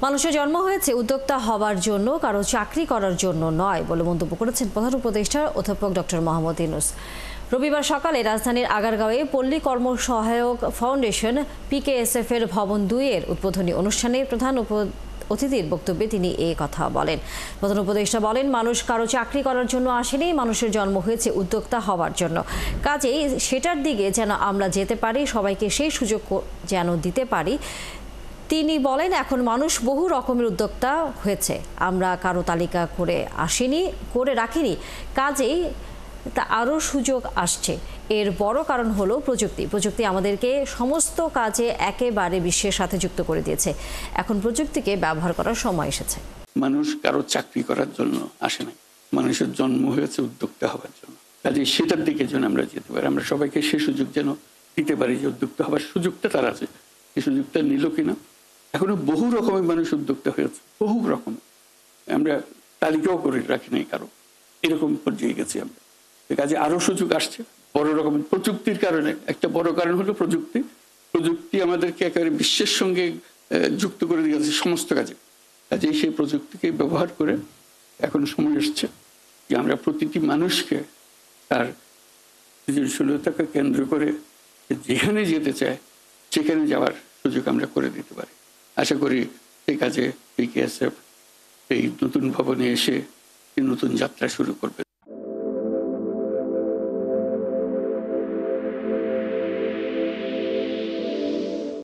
মানুষের জন্ম হয়েছে উদ্যোক্তা হওয়ার জন্য, কারো চাকরি করার জন্য নয় বলে মন্তব্য করেছেন প্রধান উপদেষ্টা অধ্যাপক ডক্টর মোহাম্মদ ইউনূস। রবিবার সকালে রাজধানীর আগারগাঁওয়ে পল্লী কর্মসহায়ক ফাউন্ডেশন PKSF এর ভবন 2 এর উদ্বোধনী অনুষ্ঠানে প্রধান অতিথির বক্তব্যে তিনি এই কথা বলেন। প্রধান উপদেষ্টা বলেন, মানুষ কারো চাকরি করার জন্য আসেনি, মানুষের জন্ম হয়েছে উদ্যোক্তা হওয়ার জন্য। কাজেই সেটার দিকে যেন আমরা যেতে পারি, সবাইকে সেই সুযোগ যেন দিতে পারি। তিনি বলেন, এখন মানুষ বহু রকমের উদ্যোক্তা হয়েছে, আমরা কারো তালিকা করে রাখিনি, কাজেই তা আরও সুযোগ আসছে। এর বড় কারণ হলো প্রযুক্তি আমাদেরকে সমস্ত কাজে একেবারে বিশ্বের সাথে যুক্ত করে দিয়েছে। এখন প্রযুক্তিকে ব্যবহার করার সময় এসেছে। মানুষ কারো চাকরি করার জন্য আসে না, মানুষের জন্ম হয়েছে উদ্যোক্তা হওয়ার জন্য। কাজে সেটার দিকে যেন আমরা যেতে পারি, আমরা সবাইকে সে সুযোগ যেন দিতে পারি যে উদ্যোক্তা হওয়ার সুযোগটা তার আছে। এই সুযোগটা নিল কিনা? এখনো বহু রকমের মানুষ উদ্যোক্তা হয়েছে, বহু রকমের, আমরা তালিকাও করে রাখি নাই কারো, এরকম পর্যায়ে গেছি আমরা। কাজে আরো সুযোগ আসছে বড় রকমের প্রযুক্তির কারণে। একটা বড় কারণ হলো প্রযুক্তি আমাদেরকে একেবারে বিশ্বের সঙ্গে যুক্ত করে দিয়েছে সমস্ত কাজে। কাজেই সেই প্রযুক্তিকে ব্যবহার করে এখন সময় এসছে যে আমরা প্রতিটি মানুষকে তার সৃজনশীলতাকে কেন্দ্র করে যেখানে যেতে চায় সেখানে যাওয়ার সুযোগ আমরা করে দিতে পারি। আশা করি সেই কাজে PKSF এই নতুন ভবনে এসে নতুন যাত্রা শুরু করবে।